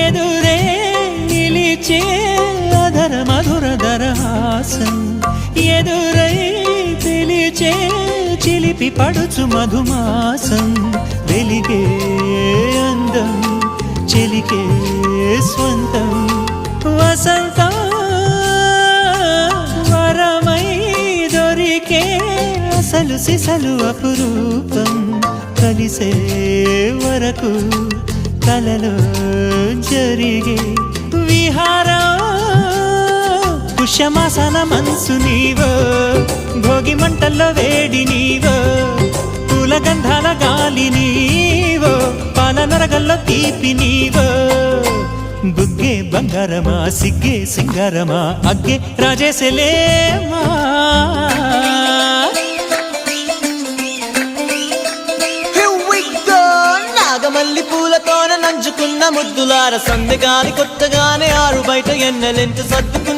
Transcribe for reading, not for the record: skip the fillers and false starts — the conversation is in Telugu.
ఎదురే నిలిచే అధర మధుర దరహాసం ఎదురై పిలిచే చిలిపి పడుచు మధుమాసం వెలిగే అందం చెలికే స్వంతం వసంతం వరమై దొరికే అసలు సిసలు అపురూపం కలిసే వరకు కలలో జరిగే విహారం పుష్యమాసన మనసు నీవో భోగి మంటల్లో వేడి నీవో పూల గంధాల గాలి నీవో పాల నరగల్లో తీపి నీవో బుగ్గే బంగారమా సిగ్గే సింగారమా అగ్గే రాజేసలేమా మల్లి పూలతోన నంచుకున్న ముద్దులార సందెగాని కొత్తగానే ఆరు బయట ఎన్నెలెంట సర్దుకు